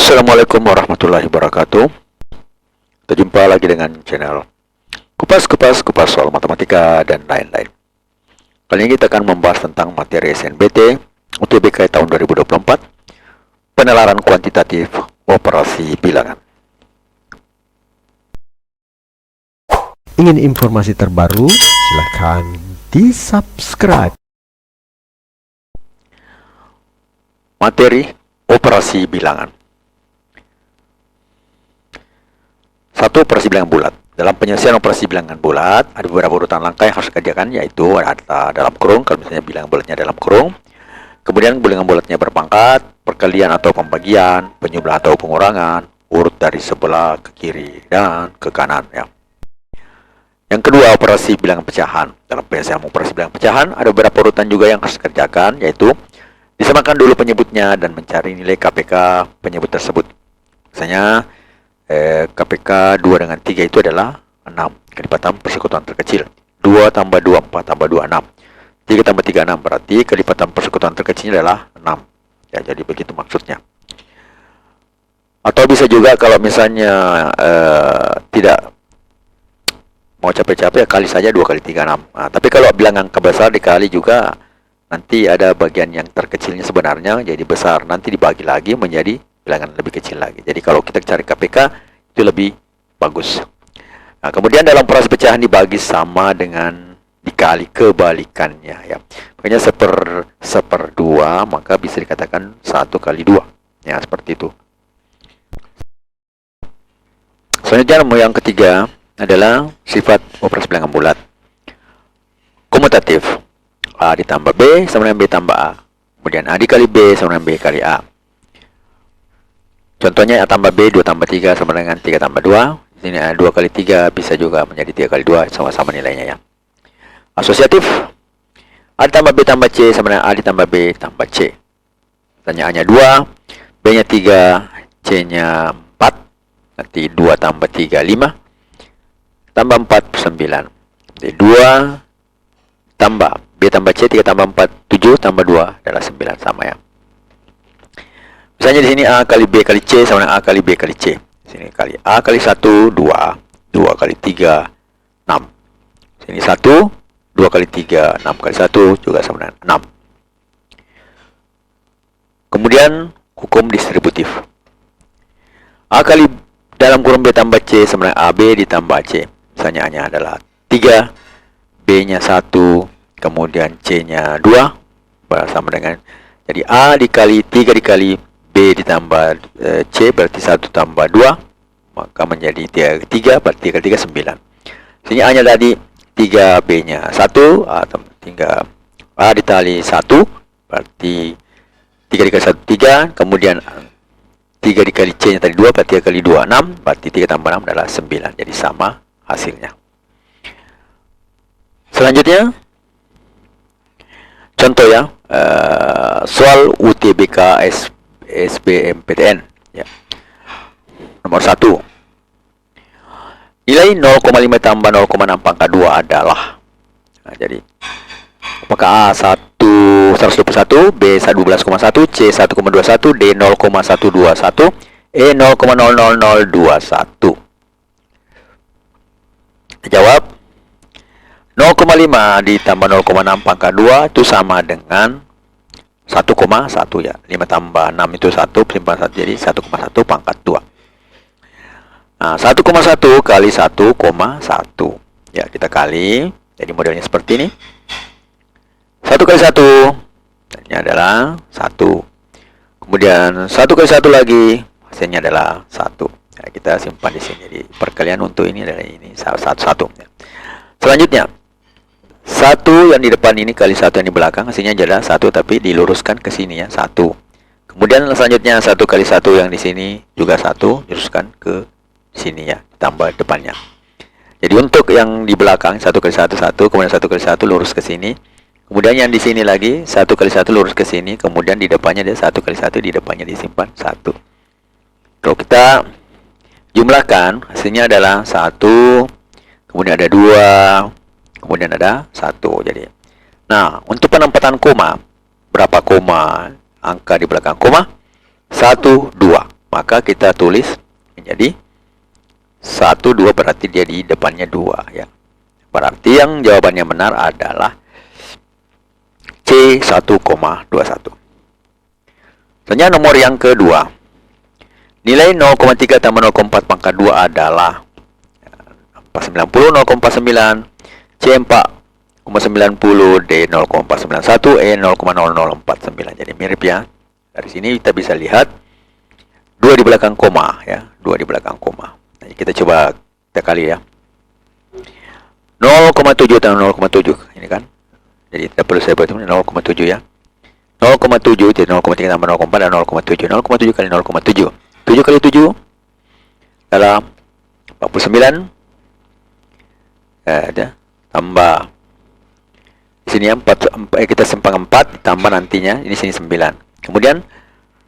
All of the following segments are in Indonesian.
Assalamualaikum warahmatullahi wabarakatuh. Berjumpa lagi dengan channel Kupas soal matematika dan lain-lain. Kali ini kita akan membahas tentang materi SNBT UTBK tahun 2024, penalaran kuantitatif operasi bilangan. Ingin informasi terbaru? Silahkan di-subscribe. Materi operasi bilangan. Satu, operasi bilangan bulat. Dalam penyelesaian operasi bilangan bulat, ada beberapa urutan langkah yang harus dikerjakan, yaitu ada dalam kurung, kalau misalnya bilangan bulatnya dalam kurung. Kemudian bilangan bulatnya berpangkat, perkalian atau pembagian, penjumlahan atau pengurangan, urut dari sebelah ke kiri dan ke kanan. Ya. Yang kedua, operasi bilangan pecahan. Dalam penyelesaian operasi bilangan pecahan, ada beberapa urutan juga yang harus dikerjakan, yaitu disamakan dulu penyebutnya dan mencari nilai KPK penyebut tersebut. Misalnya, KPK 2 dengan 3 itu adalah 6. Kelipatan persekutuan terkecil. 2 tambah 2, 4 tambah 2, 6. 3 tambah 3, 6. Berarti kelipatan persekutuan terkecilnya adalah 6. Ya, jadi begitu maksudnya. Atau bisa juga kalau misalnya tidak mau capek-capek, ya kali saja 2 kali 3, 6. Nah, tapi kalau bilangan kebesar dikali juga, nanti ada bagian yang terkecilnya sebenarnya jadi besar. Nanti dibagi lagi menjadi bilangan lebih kecil lagi. Jadi kalau kita cari KPK itu lebih bagus. Nah, kemudian dalam proses pecahan dibagi sama dengan dikali kebalikannya, ya. Makanya seper 2 maka bisa dikatakan 1 kali 2. Ya, seperti itu. Selanjutnya yang ketiga adalah sifat operasi bilangan bulat. Komutatif. A ditambah B sama dengan B tambah A. Kemudian A dikali B sama dengan B kali A. Contohnya A tambah B, 2 tambah 3 sama dengan 3 tambah 2. Di sini A 2 kali 3 bisa juga menjadi 3 kali 2, sama-sama nilainya, ya. Asosiatif. A ditambah B tambah C sama dengan A ditambah B tambah C. Pertanyaannya 2, B-nya 3, C-nya 4. Nanti 2 tambah 3, 5. Tambah 4, 9. Jadi 2 tambah B tambah C, 3 tambah 4, 7 tambah 2 adalah 9, sama, ya. Misalnya di sini A kali B kali C sama dengan A kali B kali C. Sini kali A kali 1, 2. 2 kali 3, 6. Sini 1, 2 kali 3, 6 kali 1 juga sama dengan 6. Kemudian hukum distributif. A kali dalam kurung B tambah C sama dengan AB ditambah C. Misalnya A-nya adalah 3, B-nya 1, kemudian C-nya 2, sama dengan, jadi A dikali 3 dikali B ditambah C berarti 1 tambah 2, maka menjadi 3, berarti 3 kali 3, 9. Sini A-nya tadi 3, B-nya 1, 3 A dikali 1 berarti 3 dikali 1, 3, kemudian 3 dikali C-nya tadi 2, berarti 3 kali 2, 6, berarti 3 tambah 6 adalah 9, jadi sama hasilnya. Selanjutnya, contoh, ya, soal UTBK SBMPTN, ya. Nomor 1. Nilai 0,5 tambah 0,6 pangkat 2 adalah. Nah, jadi apakah A 121, B 12,1, C 1,21, D 0,121, E 0,00021. Kita jawab 0,5 ditambah 0,6 pangkat 2 itu sama dengan 1,1, ya. 5 tambah 6 itu 1, simpan 1, jadi 1,1 pangkat 2. Nah, 1,1 kali 1,1. Ya, kita kali. Jadi modelnya seperti ini. 1 kali 1. Ini adalah 1. Kemudian 1 kali 1 lagi. Hasilnya adalah 1. Ya, kita simpan di sini. Jadi perkalian untuk ini adalah ini 1. Ya. Selanjutnya. 1 yang di depan ini kali 1 yang di belakang, hasilnya adalah 1, tapi diluruskan ke sini, ya, 1. Kemudian selanjutnya 1 kali 1 yang di sini juga 1, diluruskan ke sini, ya, tambah depannya. Jadi untuk yang di belakang 1 kali 1, 1, kemudian 1 kali 1 lurus ke sini. Kemudian yang di sini lagi 1 kali 1 lurus ke sini, kemudian di depannya dia 1 kali 1, di depannya disimpan 1. Kalau kita jumlahkan, hasilnya adalah 1, kemudian ada 2, kemudian ada 1. Jadi, nah, untuk penempatan koma, berapa koma angka di belakang koma? 1, 2. maka kita tulis menjadi 1, 2, berarti dia di depannya 2 ya. Berarti yang jawabannya benar adalah C 1,21. Selanjutnya nomor yang kedua. Nilai 0,3 tambah 0,4 pangkat 2 adalah 490, 0,9, C 4,90, D 0,491, E 0,0049. Jadi mirip ya. Dari sini kita bisa lihat 2 di belakang koma ya, 2 di belakang koma. Jadi kita coba kita kali ya. 0,7 tambah 0,7 ini kan. Jadi tidak perlu saya buat 0,7 ya. 0,7 jadi 0,3 tambah 0,4 dan 0,7. 0,7 kali 0,7. 7 kali 7 adalah 49. Ada tambah di sini ya, kita sempang 4 ditambah nantinya ini sini 9. Kemudian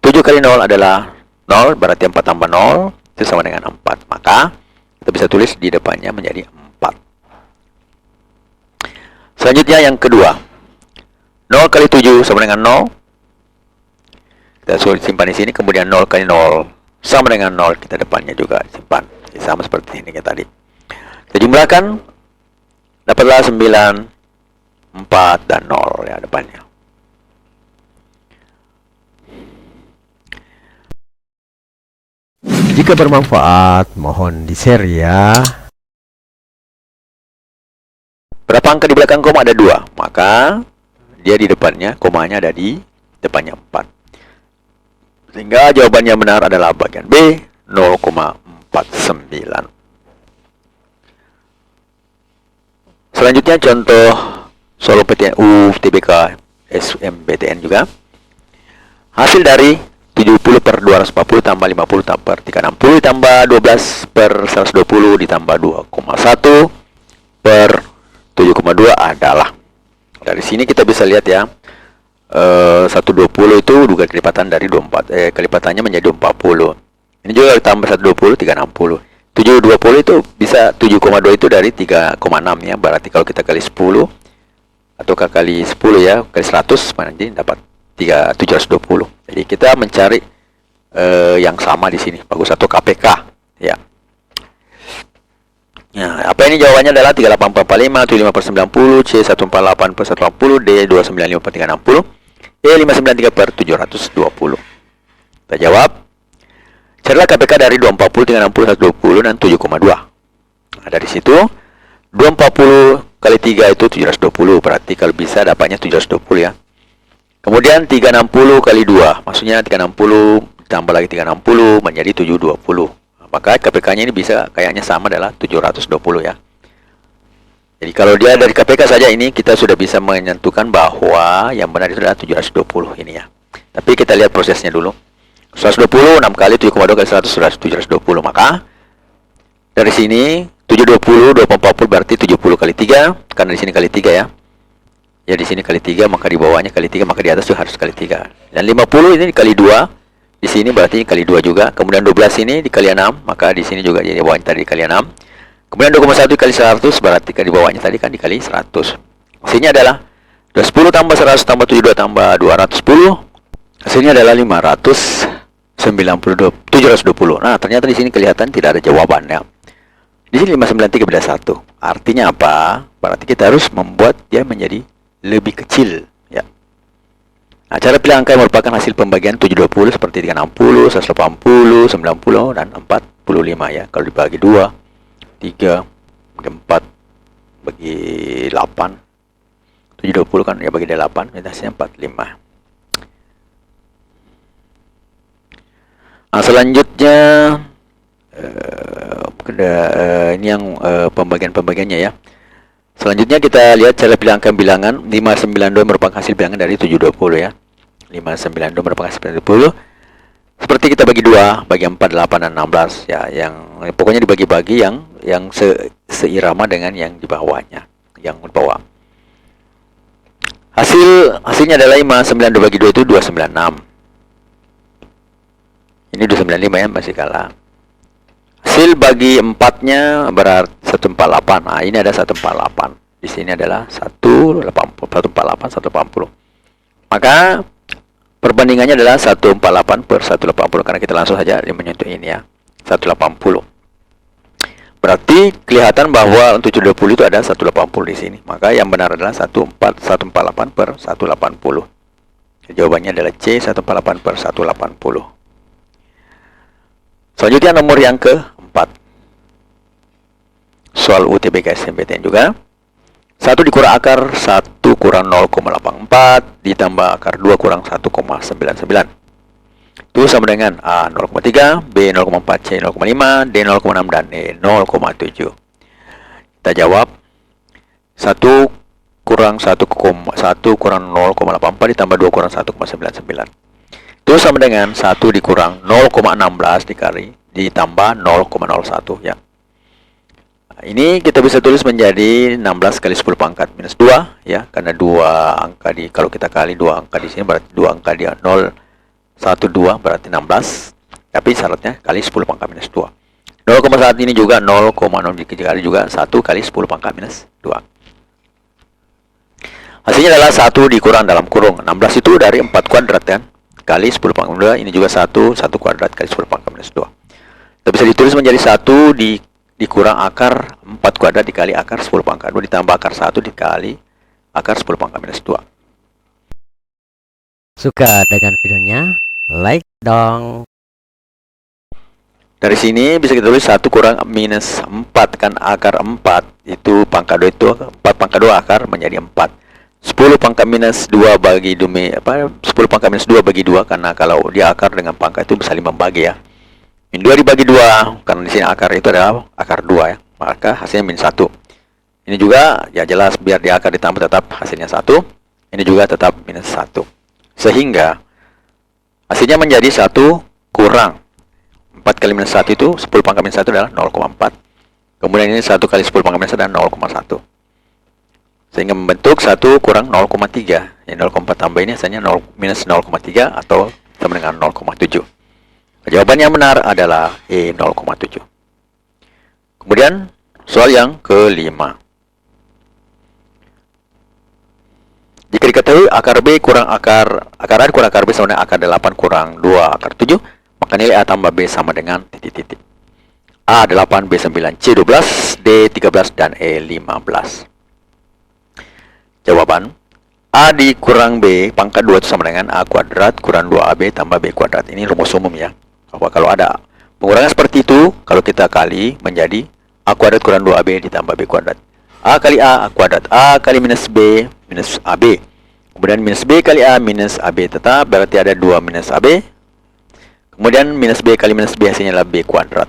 7 kali 0 adalah 0, berarti 4 tambah 0 itu sama dengan 4. Maka kita bisa tulis di depannya menjadi 4. Selanjutnya yang kedua. 0 kali 7 sama dengan 0. Kita suruh simpan di sini. Kemudian 0 kali 0 sama dengan 0. Kita depannya juga simpan. Jadi sama seperti ini kayak tadi. Kita jumlahkan. Dapatlah 9, 4, dan 0 ya depannya. Jika bermanfaat, mohon di-share ya. Berapa angka di belakang koma? Ada 2. Maka dia di depannya, komanya ada di depannya 4. Sehingga jawabannya benar adalah bagian B, 0,49. Selanjutnya contoh solo PTN UTBK SMPTN juga. Hasil dari 70 per 240 tambah 50 per 360 ditambah 12 per 120 ditambah 2,1 per 7,2 adalah. Dari sini kita bisa lihat ya, 120 itu juga kelipatan dari 24, kelipatannya menjadi 240. Ini juga ditambah 120, 360. 720 itu bisa 7,2 itu dari 3,6 ya. Berarti kalau kita kali 10 atau kali 10 ya, kali 100 nanti dapat 720. Jadi kita mencari yang sama di sini. Bagus, atau KPK ya. Nah, apa ini jawabannya adalah 38445, 75 per 90, C 148 per 180, D 295 per 360, E 593 per 720. Kita jawab. Carilah KPK dari 240, 360, 120, dan 7,2. Nah, dari situ 240 kali 3 itu 720. Berarti kalau bisa dapatnya 720 ya. Kemudian 360 kali 2. Maksudnya 360 tambah lagi 360 menjadi 720. Maka KPK-nya ini bisa kayaknya sama adalah 720 ya. Jadi kalau dia dari KPK saja ini kita sudah bisa menentukan bahwa yang benar itu adalah 720 ini ya. Tapi kita lihat prosesnya dulu. 120 6 kali 7,2 kali 100 sudah 720. Maka dari sini 720 240 berarti 70 kali 3, karena di sini kali 3 ya. Ya di sini kali 3, maka di bawahnya kali 3, maka di atas juga harus kali 3. Dan 50 ini dikali 2. Di sini berarti kali 2 juga. Kemudian 12 ini dikali 6, maka di sini juga jadi bawahnya tadi dikali 6. Kemudian 2,1 dikali 100 berarti di bawahnya tadi kan dikali 100. Hasilnya adalah 10 tambah 100 tambah 72 tambah 210. Hasilnya adalah 720. Nah, ternyata di sini kelihatan tidak ada jawabannya. Di sini 593 beda 1. Artinya apa? Berarti kita harus membuat dia menjadi lebih kecil ya. Nah, cara pilih angka yang merupakan hasil pembagian 720 seperti 360, 180, 90, dan 45 ya. Kalau dibagi 2, 3, bagi 4, bagi 8, 720 kan ya, bagi 8, hasilnya 45. Nah, selanjutnya ini yang pembagian-pembagiannya ya. Selanjutnya kita lihat cara pilih angka bilangan. 592 merupakan hasil bilangan dari 720 ya. 592 merupakan hasil 720. Seperti kita bagi 2, bagi 4, 8, dan 16 ya, yang pokoknya dibagi-bagi yang seirama dengan yang di bawahnya, yang di bawah. Hasilnya adalah 592 bagi 2 itu 296. Ini 295 ya, masih kalah. Hasil bagi 4-nya berarti 148. Nah, ini ada 148. Di sini adalah 148, 180. Maka Perbandingannya adalah 148 per 180 karena kita langsung saja menyentuh ini ya. 180. Berarti kelihatan bahwa untuk 70 itu ada 180 di sini. Maka yang benar adalah 148 per 180. Jawabannya adalah C, 148 per 180. Selanjutnya nomor yang keempat. Soal UTBK SNMPTN juga. 1 dikurang akar 1 kurang 0,84 ditambah akar 2 kurang 1,99. Itu sama dengan A 0,3, B 0,4, C 0,5, D 0,6, dan E 0,7. Kita jawab 1 kurang 1 kurang 0,84 ditambah 2 kurang 1,99. Itu sama dengan 1 dikurang 0,16 dikali ditambah 0,01 ya. Ini kita bisa tulis menjadi 16 kali 10 pangkat minus 2 ya, karena 2 angka kalau kita kali 2 angka di sini berarti 2 angka di 0 1 2 berarti 16. Tapi syaratnya kali 10 pangkat minus 2. 0,1 ini juga 0,0 dikali juga 1 kali 10 pangkat minus 2. Hasilnya adalah 1 dikurang dalam kurung 16 itu dari 4 kuadrat kan, kali 10 pangkat minus 2. Ini juga 1 kuadrat kali 10 pangkat minus 2. Itu bisa ditulis menjadi 1 dikurang akar 4 kuadrat dikali akar 10 pangkat 2 ditambah akar 1 dikali akar 10 pangkat minus 2. Suka dengan videonya? Like dong. Dari sini bisa kita tulis 1 kurang minus 4 kan, akar 4 itu pangkat 2 itu 4 pangkat 2 akar menjadi 4. 10 pangkat minus 2 bagi 10 pangkat minus 2 bagi 2 karena kalau dia akar dengan pangkat itu bisa 5 bagi ya. Min 2 dibagi 2 karena di sini akar itu adalah akar 2 ya. Maka hasilnya min 1. Ini juga ya jelas biar di akar ditambah tetap hasilnya 1. Ini juga tetap minus 1. Sehingga hasilnya menjadi 1 kurang 4 kali minus 1 itu 10 pangkat minus 1 adalah 0,4. Kemudian ini 1 kali 10 pangkat minus 1 adalah 0,1. Sehingga membentuk 1 kurang 0,3. Yang 0,4 tambah ini hasilnya minus 0,3 atau sama dengan 0,7. Jawaban yang benar adalah E 0,7. Kemudian soal yang kelima. Jika diketahui akar B kurang akar A kurang akar B sama dengan akar 8 kurang 2 akar 7, maka nilai A tambah B sama dengan titik-titik. A 8, B 9, C 12, D 13, dan E 15. Jawaban A dikurang B pangkat 2 itu sama dengan A kuadrat kurang 2AB tambah B kuadrat. Ini rumus umum ya. Bahwa kalau ada pengurangan seperti itu, kalau kita kali menjadi A kuadrat kurang 2AB ditambah B kuadrat. A kali A kuadrat. A kali minus B minus AB. Kemudian minus B kali A minus AB tetap, berarti ada 2 minus AB. Kemudian minus B kali minus B hasilnya adalah B kuadrat.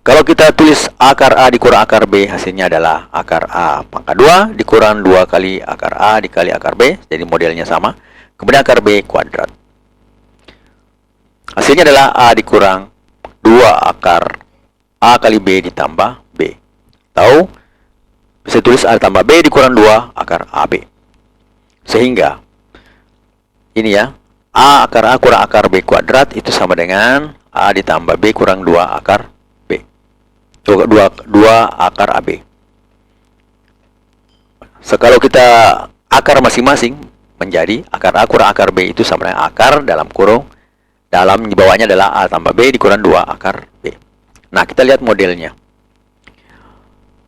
Kalau kita tulis akar A dikurang akar B, hasilnya adalah akar A pangkat 2 dikurang 2 kali akar A dikali akar B. Jadi modelnya sama. Kemudian akar B kuadrat. Hasilnya adalah A dikurang 2 akar A kali B ditambah B. Tahu? Bisa tulis A tambah B dikurang 2 akar AB. Sehingga ini ya, A akar A kurang akar B kuadrat itu sama dengan A ditambah B kurang 2 akar B. 2 akar AB. Kalau kita akar masing-masing menjadi akar A kurang akar B itu sama dengan akar dalam kurung dalam bawahnya adalah A tambah B dikurang 2 akar B. Nah, kita lihat modelnya.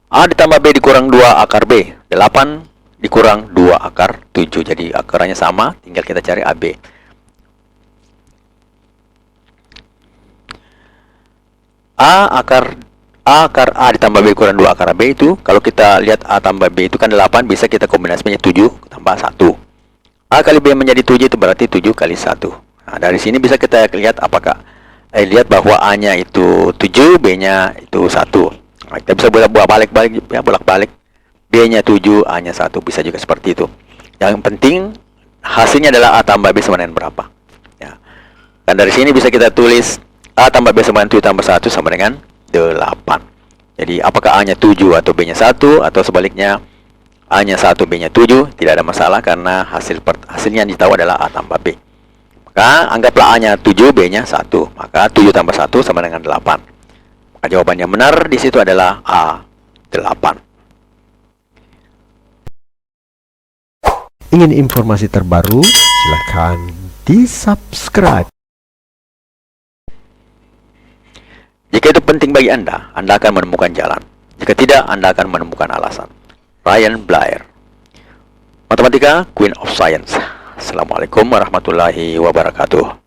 A ditambah B dikurang 2 akar B. 8 dikurang 2 akar 7. Jadi akarannya sama, tinggal kita cari AB. A akar A ditambah B kurang 2 akar B itu, kalau kita lihat A tambah B itu kan 8, bisa kita kombinasinya 7 tambah 1. A kali B menjadi 7 itu berarti 7 kali 1. Nah, dari sini bisa kita lihat apakah lihat bahwa A-nya itu 7, B-nya itu 1. Nah, kita bisa bolak-balik ya, bolak-balik. B-nya 7, A-nya 1, bisa juga seperti itu. Yang penting hasilnya adalah A tambah B sama dengan berapa. Ya. Dan dari sini bisa kita tulis A tambah B sama dengan 7 tambah 1 sama dengan 8. Jadi apakah A-nya 7 atau B-nya 1 atau sebaliknya A-nya 1, B-nya 7, tidak ada masalah karena hasilnya yang ditahu adalah A tambah B. Maka anggaplah A-nya 7, B-nya 1. Maka 7 tambah 1 sama dengan 8. Maka jawaban yang benar di situ adalah A 8. ingin informasi terbaru, silakan di-subscribe. Jika itu penting bagi Anda akan menemukan jalan. Jika tidak, Anda akan menemukan alasan. Ryan Blair, Matematika, Queen of Science. Assalamualaikum warahmatullahi wabarakatuh.